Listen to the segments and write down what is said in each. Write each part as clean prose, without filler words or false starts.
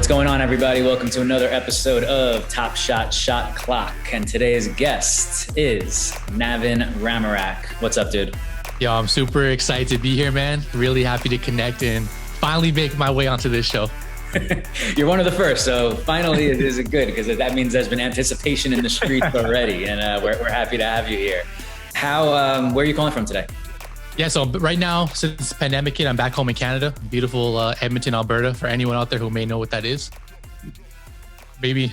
What's going on, everybody? Welcome to another episode of Top Shot Shot Clock. And today's guest is Navin Ramharak. What's up, dude? Yo, I'm super excited to be here, man. Really happy to connect and finally make my way onto this show. You're one of the first, so finally it is good because that means there's been anticipation in the streets already, and we're happy to have you here. Where are you calling from today? Yeah, so right now, since the pandemic hit, I'm back home in Canada, beautiful Edmonton, Alberta, for anyone out there who may know what that is. Maybe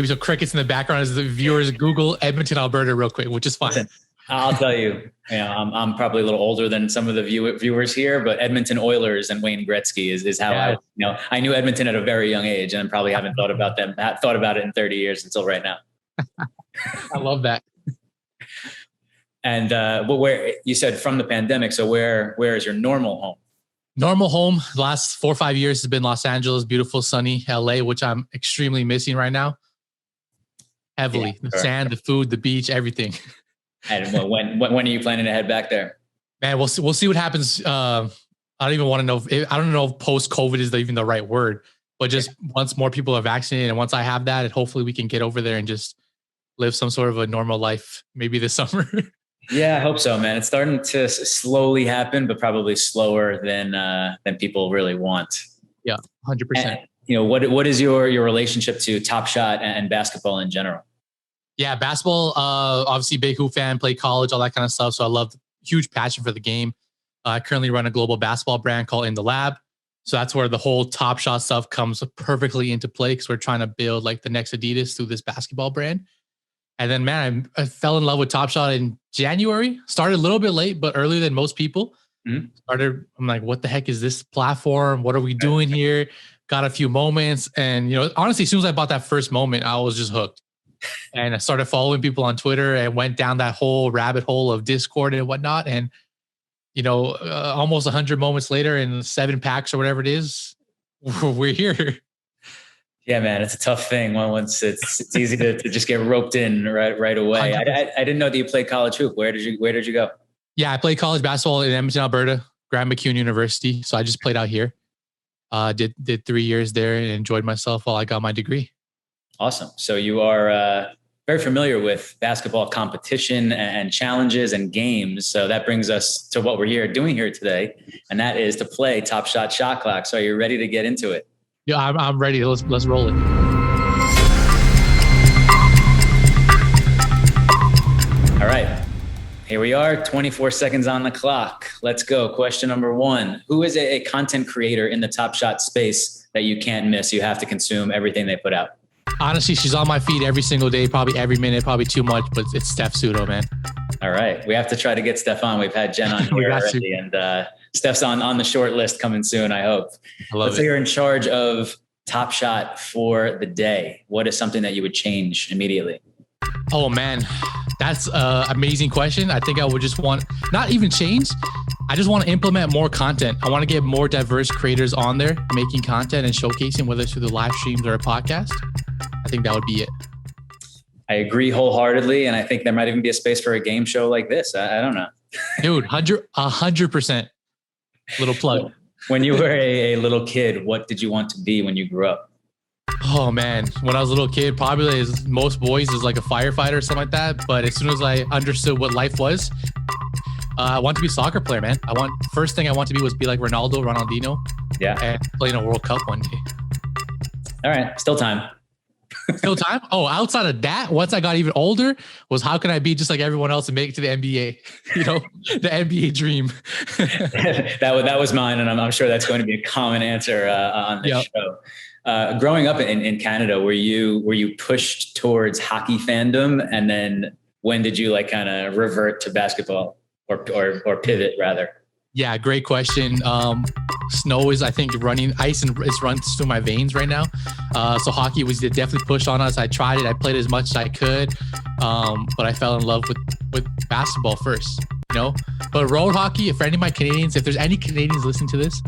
some crickets in the background as the viewers Google Edmonton, Alberta real quick, which is fine. Listen, I'll tell you, I'm probably a little older than some of the viewers here, but Edmonton Oilers and Wayne Gretzky is how I knew Edmonton at a very young age, and probably haven't thought about it in 30 years until right now. I love that. And where you said from the pandemic, so where is your normal home? Normal home, the last 4 or 5 years has been Los Angeles, beautiful, sunny LA, which I'm extremely missing right now. Heavily. Yeah, the sand, the food, the beach, everything. And when are you planning to head back there? Man, we'll see what happens. I don't even want to know. I don't know if post-COVID is even the right word, but just once more people are vaccinated and once I have that, and hopefully we can get over there and just live some sort of a normal life, maybe this summer. Yeah, I hope so, man. It's starting to slowly happen, but probably slower than people really want. Yeah, 100%. What is your relationship to Top Shot and basketball in general? Yeah, basketball, obviously big hoop fan, played college, all that kind of stuff. So I love huge passion for the game. I currently run a global basketball brand called In the Lab. So that's where the whole Top Shot stuff comes perfectly into play because we're trying to build like the next Adidas through this basketball brand. And then, man, I fell in love with Top Shot in January. Started a little bit late, but earlier than most people. I'm like, what the heck is this platform? What are we doing here? Got a few moments. And, honestly, as soon as I bought that first moment, I was just hooked. And I started following people on Twitter and went down that whole rabbit hole of Discord and whatnot. And, almost 100 moments later and 7 packs or whatever it is, we're here. Yeah, man, it's a tough thing. Once it's easy to just get roped in right away. I didn't know that you played college hoop. Where did you go? Yeah, I played college basketball in Edmonton, Alberta, Grand McCune University. So I just played out here. Did 3 years there and enjoyed myself while I got my degree. Awesome. So you are very familiar with basketball competition and challenges and games. So that brings us to what we're doing here today, and that is to play Top Shot Shot Clock. So are you ready to get into it? Yeah, I'm ready. Let's roll it. All right. Here we are, 24 seconds on the clock. Let's go. Question number 1. Who is a content creator in the Top Shot space that you can't miss? You have to consume everything they put out. Honestly, she's on my feed every single day, probably every minute, probably too much, but it's Steph Pseudo, man. All right. We have to try to get Steph on. We've had Jen on here already, and Steph's on the short list coming soon, I hope. Let's say you're in charge of Top Shot for the day. What is something that you would change immediately? Oh, man. That's an amazing question. I think I would just want, not even change. I just want to implement more content. I want to get more diverse creators on there making content and showcasing, whether it's through the live streams or a podcast. I think that would be it. I agree wholeheartedly. And I think there might even be a space for a game show like this. I don't know. Dude, 100%. Little plug. When you were a little kid, what did you want to be when you grew up? Oh, man. When I was a little kid, probably as most boys is like a firefighter or something like that. But as soon as I understood what life was, I want to be a soccer player, man. First thing I want to be was be like Ronaldinho. Yeah. And play in a World Cup one day. All right. Still time. Still time? Oh, outside of that, once I got even older, was how can I be just like everyone else and make it to the NBA? The NBA dream. that was mine, and I'm sure that's going to be a common answer on this show. Growing up in Canada, were you pushed towards hockey fandom, and then when did you like kind of revert to basketball or pivot rather? Yeah, great question. Snow is, I think, running ice and it runs through my veins right now. So hockey was definitely pushed on us. I tried it. I played as much as I could. But I fell in love with basketball first, But road hockey, for any of my Canadians, if there's any Canadians listening to this,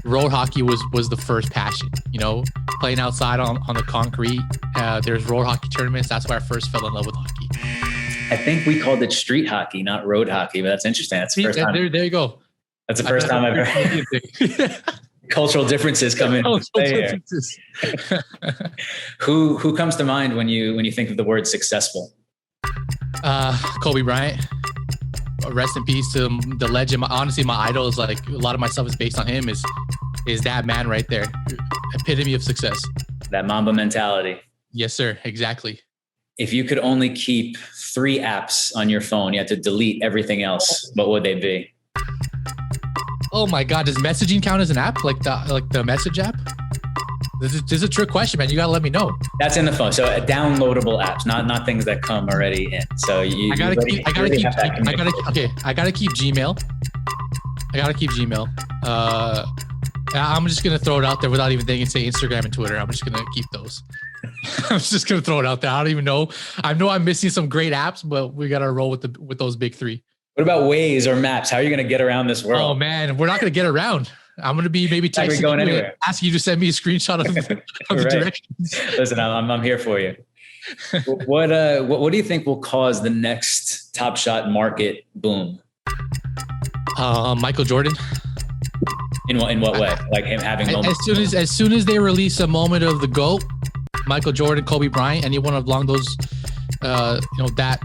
road hockey was the first passion, playing outside on the concrete. There's road hockey tournaments. That's where I first fell in love with hockey. I think we called it street hockey, not road hockey, but that's interesting. That's the first time. There you go. That's the first time I've ever. Cultural differences come in. Who comes to mind when you think of the word successful? Kobe Bryant. Rest in peace to the legend. Honestly, my idol is like a lot of my stuff is based on him. Is that man right there? Epitome of success. That Mamba mentality. Yes, sir. Exactly. If you could only keep 3 apps on your phone, you had to delete everything else, what would they be? Oh my God. Does messaging count as an app? Like the message app? This is a trick question, man. You gotta let me know. That's in the phone. So downloadable apps, not things that come already in. So I gotta keep Gmail. I'm just gonna throw it out there without even thinking. Say Instagram and Twitter. I'm just gonna keep those. I'm just gonna throw it out there. I don't even know. I know I'm missing some great apps, but we gotta roll with those big 3. What about Waze or Maps? How are you gonna get around this world? Oh man, we're not gonna get around. I'm going to be maybe texting you and asking you to send me a screenshot of the directions. Listen, I'm here for you. What do you think will cause the next Top Shot market boom? Michael Jordan. In what way? Like him having moments? As soon as they release a moment of the GOAT, Michael Jordan, Kobe Bryant, anyone along those, that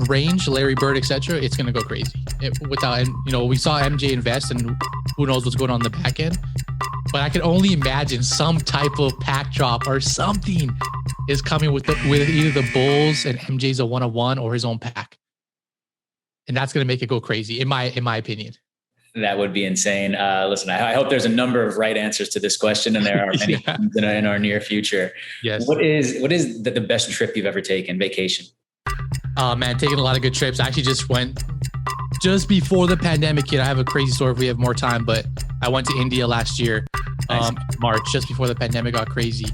range, Larry Bird, etc., it's going to go crazy. We saw MJ invest, and who knows what's going on in the back end. But I can only imagine some type of pack drop or something is coming with either the Bulls and MJ's a 1-on-1 or his own pack, and that's going to make it go crazy, in my opinion. That would be insane. Listen, I hope there's a number of right answers to this question, and there are many in our near future. Yes. What is the best trip you've ever taken? Vacation? Man, taking a lot of good trips. I actually just went just before the pandemic hit. I have a crazy story if we have more time, but I went to India last year, nice. March, just before the pandemic got crazy.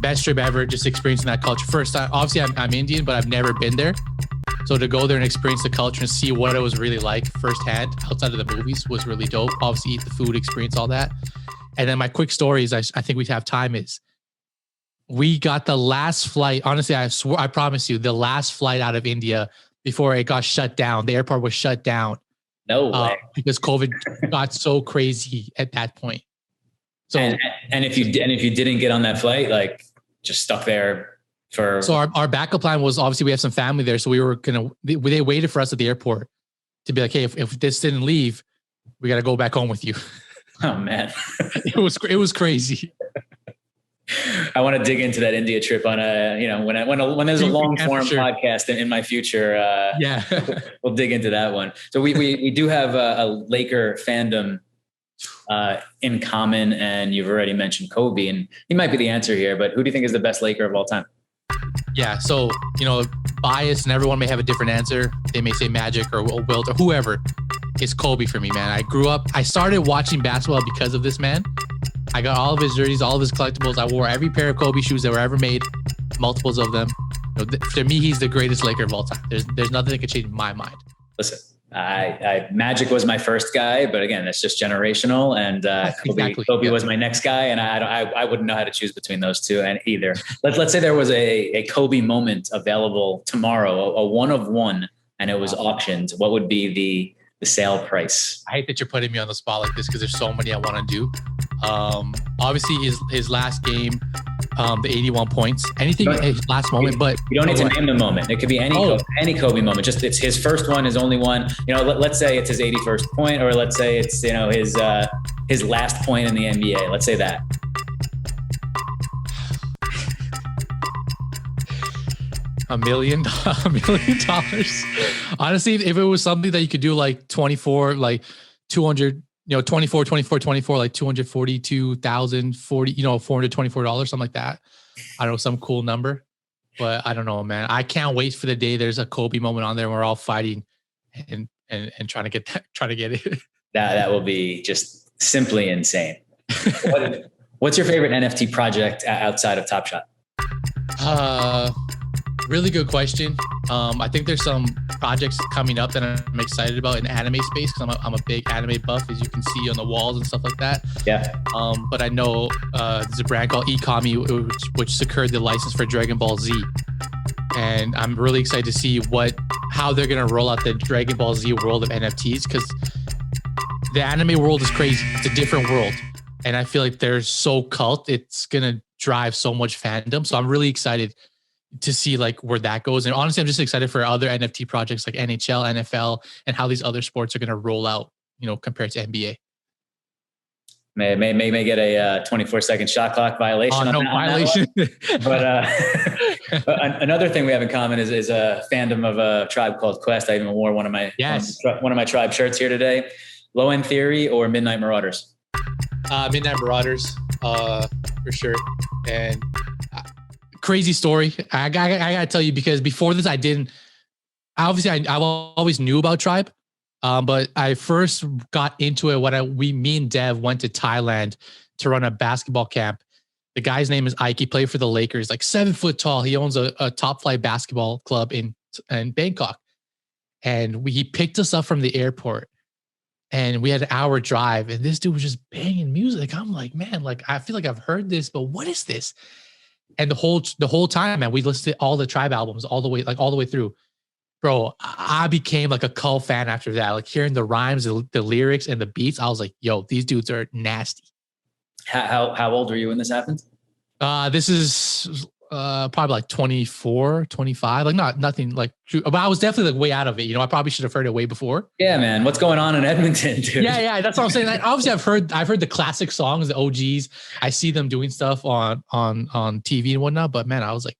Best trip ever, just experiencing that culture. First, obviously I'm Indian, but I've never been there. So to go there and experience the culture and see what it was really like firsthand outside of the movies was really dope. Obviously eat the food, experience all that. And then my quick story is, I think we have time, is we got the last flight. Honestly, I promise you, the last flight out of India before it got shut down. The airport was shut down. No way. Because COVID got so crazy at that point. So and if you didn't get on that flight, like just stuck there for. So our backup plan was, obviously we have some family there, so they waited for us at the airport to be like, hey, if this didn't leave, we got to go back home with you. Oh man, it was crazy. I want to dig into that India trip on when there's a long form podcast in my future. Yeah, we'll dig into that one. So we do have a Laker fandom in common, and you've already mentioned Kobe, and he might be the answer here. But who do you think is the best Laker of all time? Yeah, so bias, and everyone may have a different answer. They may say Magic or Wilt or whoever. It's Kobe for me, man. I started watching basketball because of this man. I got all of his jerseys, all of his collectibles. I wore every pair of Kobe shoes that were ever made, multiples of them. To me, he's the greatest Laker of all time. There's nothing that could change my mind. Listen, Magic was my first guy, but again, it's just generational. And Kobe was my next guy, and I wouldn't know how to choose between those two and either. Let's say there was a Kobe moment available tomorrow, a 1-of-1, and it was auctioned. What would be the sale price? I hate that you're putting me on the spot like this because there's so many I want to do. Obviously his last game, the 81 points, anything his last moment, but you don't need to name the moment. It could be any Kobe moment. Just it's his first one, his only one. Let's say it's his 81st point, or let's say it's his last point in the NBA. Let's say that. $1 million. Honestly, if it was something that you could do like 24, like 200, 24, like 242,000, $424, something like that. I don't know, some cool number, but I don't know, man. I can't wait for the day there's a Kobe moment on there and we're all fighting and trying to get it. That will be just simply insane. What's your favorite NFT project outside of Top Shot? Really good question. I think there's some projects coming up that I'm excited about in the anime space because I'm a big anime buff, as you can see on the walls and stuff like that. Yeah. But I know there's a brand called Ikami which secured the license for Dragon Ball Z, and I'm really excited to see how they're gonna roll out the Dragon Ball Z world of NFTs, because the anime world is crazy. It's a different world. And I feel like they're so cult, it's going to drive so much fandom. So I'm really excited to see like where that goes. And honestly, I'm just excited for other NFT projects like NHL, NFL, and how these other sports are going to roll out, compared to NBA. May get a 24-second shot clock violation. No violation. But another thing we have in common is a fandom of a tribe called Quest. I even wore one of my tribe shirts here today. Low End Theory or Midnight Marauders? Midnight Marauders, for sure. And crazy story. I gotta tell you, because before this, I always knew about Tribe. But I first got into it me and Dev went to Thailand to run a basketball camp. The guy's name is Ike. He played for the Lakers, like 7 foot tall. He owns a top flight basketball club in Bangkok. And he picked us up from the airport, and we had an hour drive, and this dude was just banging music. I'm like, man, like, I feel like I've heard this, but what is this? And the whole time, man, we listened to all the Tribe albums all the way through. Bro, I became like a cult fan after that. Like hearing the rhymes, the lyrics, and the beats, I was like, yo, these dudes are nasty. How old were you when this happened? This is probably like 24, 25. Like nothing like true. But I was definitely like way out of it. I probably should have heard it way before. Yeah, man. What's going on in Edmonton, dude? Yeah. That's what I'm saying. Like, obviously, I've heard the classic songs, the OGs. I see them doing stuff on TV and whatnot. But man, I was like,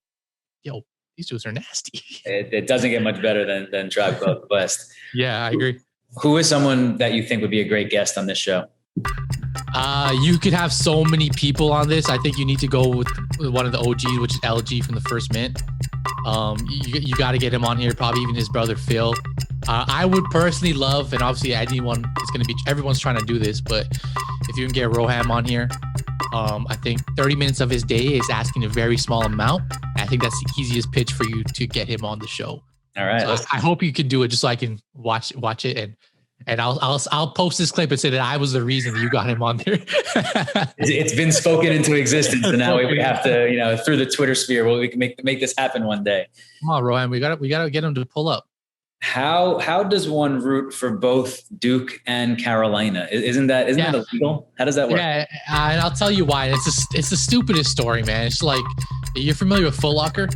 yo, these dudes are nasty. It doesn't get much better than Tribe Called Quest. Yeah, I agree. Who is someone that you think would be a great guest on this show? You could have so many people on this. I think you need to go with one of the OGs, which is LG from the First Mint. You got to get him on here. Probably even his brother Phil. I would personally love, and obviously everyone's trying to do this, but if you can get Roham on here, I think 30 minutes of his day is asking a very small amount. I think that's the easiest pitch for you to get him on the show. All right. So I hope you can do it just so I can watch it and I'll post this clip and say that I was the reason that you got him on there. It's been spoken into existence, and now we have to, through the Twitter sphere, we can make this happen one day. Come on, Rohan, we gotta get him to pull up. How does one root for both Duke and Carolina? Isn't that illegal? How does that work? Yeah, and I'll tell you why. It's the stupidest story, man. It's like, you're familiar with Foot Locker?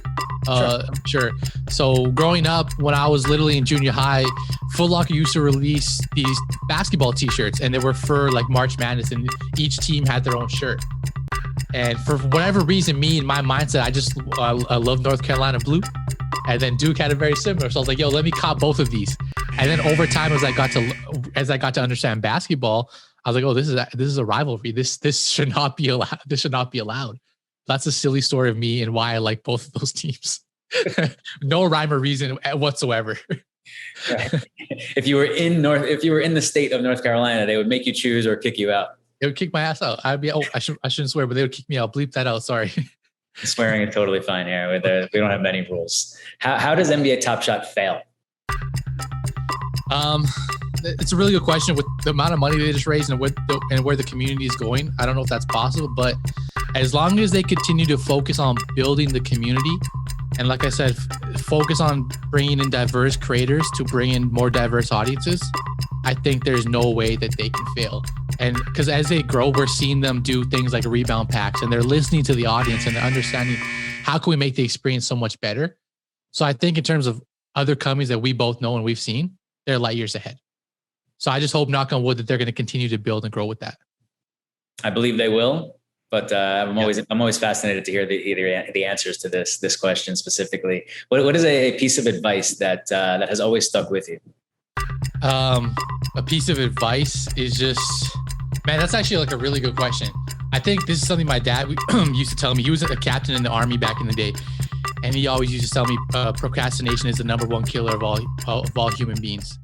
Sure. So growing up, when I was literally in junior high, Foot Locker used to release these basketball T-shirts, and they were for like March Madness, and each team had their own shirt. And for whatever reason, me and my mindset, I love North Carolina blue. And then Duke had a very similar. So I was like, yo, let me cop both of these. And then over time, as I got to understand basketball, I was like, oh, this is a rivalry. This should not be allowed. This should not be allowed. That's a silly story of me and why I like both of those teams. No rhyme or reason whatsoever. Right. If you were in the state of North Carolina, they would make you choose or kick you out. They would kick my ass out. I shouldn't swear, but they would kick me out. Bleep that out. Sorry. Swearing is totally fine here. We don't have many rules. How does NBA Top Shot fail? It's a really good question. With the amount of money they just raised and where the community is going, I don't know if that's possible, but as long as they continue to focus on building the community, and like I said, focus on bringing in diverse creators to bring in more diverse audiences, I think there's no way that they can fail. And because as they grow, we're seeing them do things like rebound packs, and they're listening to the audience and they're understanding how can we make the experience so much better. So I think in terms of other companies that we both know and we've seen, they're light years ahead. So I just hope, knock on wood, that they're going to continue to build and grow with that. I believe they will, but I'm always fascinated to hear the answers to this question specifically. What is a piece of advice that has always stuck with you? A piece of advice is just, man, that's actually like a really good question. I think this is something my dad used to tell me. He was a captain in the Army back in the day, and he always used to tell me procrastination is the number one killer of all human beings.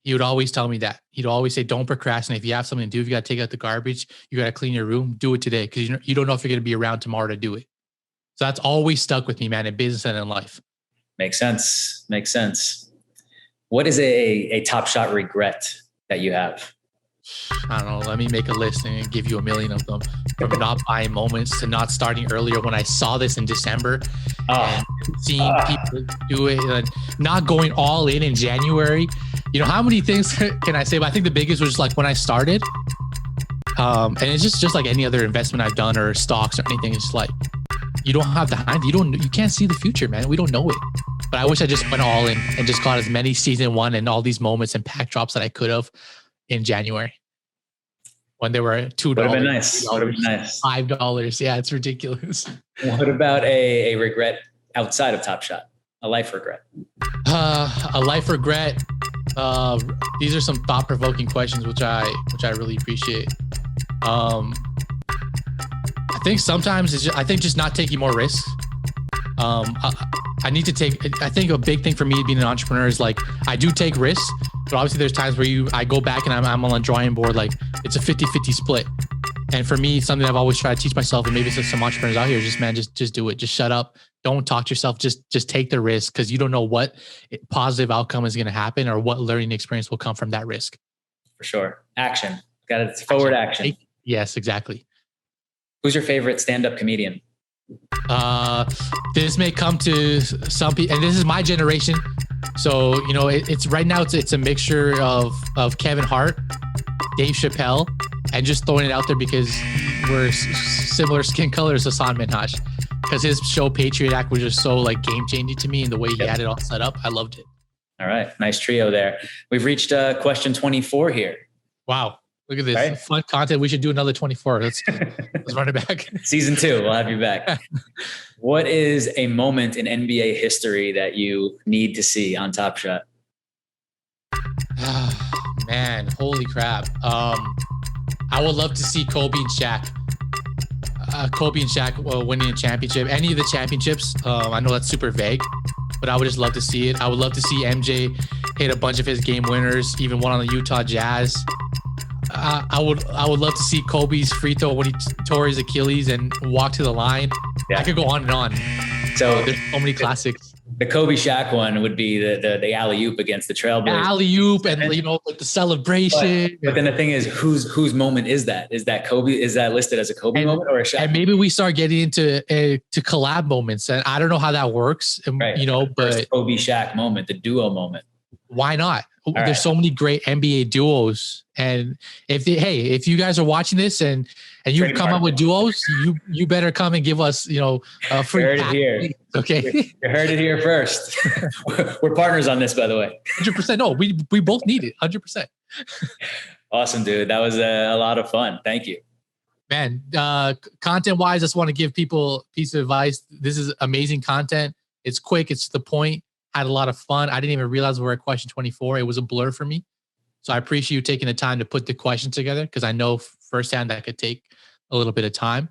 He would always tell me that. He'd always say, don't procrastinate. If you have something to do, if you got to take out the garbage, you got to clean your room, do it today, because you don't know if you're going to be around tomorrow to do it. So that's always stuck with me, man, in business and in life. Makes sense. What is a Top Shot regret that you have? I don't know. Let me make a list and give you a million of them. From not buying moments to not starting earlier when I saw this in December and seeing people do it and not going all in January. You know, how many things can I say? But I think the biggest was just like when I started, And it's just like any other investment I've done or stocks or anything. It's like, you don't have the hindsight. You can't see the future, man. We don't know it. But I wish I just went all in and just got as many season 1 and all these moments and pack drops that I could have in January when they were $2. Would have been nice. Would have been nice. $5. Yeah, it's ridiculous. What about a regret outside of Top Shot? A life regret? A life regret. These are some thought-provoking questions, which I really appreciate. I think sometimes just not taking more risks. I need to take. I think a big thing for me being an entrepreneur is like I do take risks, but obviously there's times where I go back and I'm on a drawing board, like it's a 50-50 split. And for me, something I've always tried to teach myself, and maybe it's some entrepreneurs out here, is just do it. Just shut up. Don't talk to yourself. Just take the risk, because you don't know what positive outcome is going to happen or what learning experience will come from that risk. For sure. Action. Got it. Forward action. Yes, exactly. Who's your favorite stand-up comedian? This may come to some people, and this is my generation. So, it's right now it's a mixture of Kevin Hart, Dave Chappelle, and just throwing it out there because we're similar skin colors to Hassan Minhaj, because his show Patriot Act was just so like game changing to me, and the way he had it all set up, I loved it. All right. Nice trio there. We've reached question 24 here. Wow. Look at this. Right? Fun content. We should do another 24. Let's run it back. Season 2. We'll have you back. What is a moment in NBA history that you need to see on Top Shot? Man, holy crap. I would love to see Kobe and Shaq. Kobe and Shaq winning a championship. Any of the championships. I know that's super vague, but I would just love to see it. I would love to see MJ hit a bunch of his game winners, even one on the Utah Jazz. I would love to see Kobe's free throw when he tore his Achilles and walked to the line. Yeah. I could go on and on. So there's so many classics. The Kobe Shaq one would be the alley-oop against the Trailblazers. Alley-oop and like the celebration. But then the thing is, whose moment is that? Is that Kobe? Is that listed as a Kobe moment or a Shaq? And maybe we start getting into to collab moments. And I don't know how that works. Right. But Kobe Shaq moment, the duo moment. Why not? There's so many great NBA duos, and if you guys are watching this and you come up with duos, you better come and give us a free. You heard it here. Okay, you heard it here first. We're partners on this, by the way. 100%. No, we both need it. 100%. Awesome, dude. That was a lot of fun. Thank you, man. Content wise, I just want to give people a piece of advice. This is amazing content. It's quick. It's to the point. Had a lot of fun. I didn't even realize we were at question 24. It was a blur for me. So I appreciate you taking the time to put the questions together, because I know firsthand that could take a little bit of time.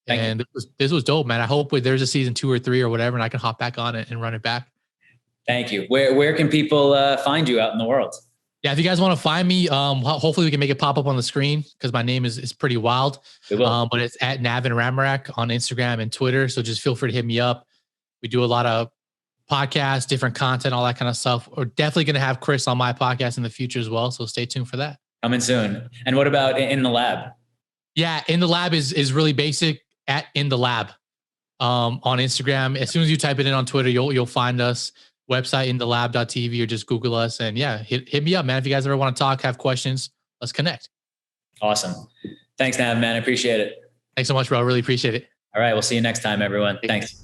And this was dope, man. I hope there's a season 2 or 3 or whatever, and I can hop back on it and run it back. Thank you. Where can people find you out in the world? Yeah, if you guys want to find me, hopefully we can make it pop up on the screen, because my name is pretty wild. But it's at Navin Ramharak on Instagram and Twitter. So just feel free to hit me up. We do a lot of podcasts, different content, all that kind of stuff. We're definitely going to have Chris on my podcast in the future as well. So stay tuned for that. Coming soon. And what about In the Lab? Yeah, In the Lab is really basic, at In the Lab on Instagram. As soon as you type it in on Twitter, you'll find us. Website inthelab.tv, or just Google us. And yeah, hit me up, man. If you guys ever want to talk, have questions, let's connect. Awesome. Thanks, Nav, man. I appreciate it. Thanks so much, bro. I really appreciate it. All right. We'll see you next time, everyone. Thanks.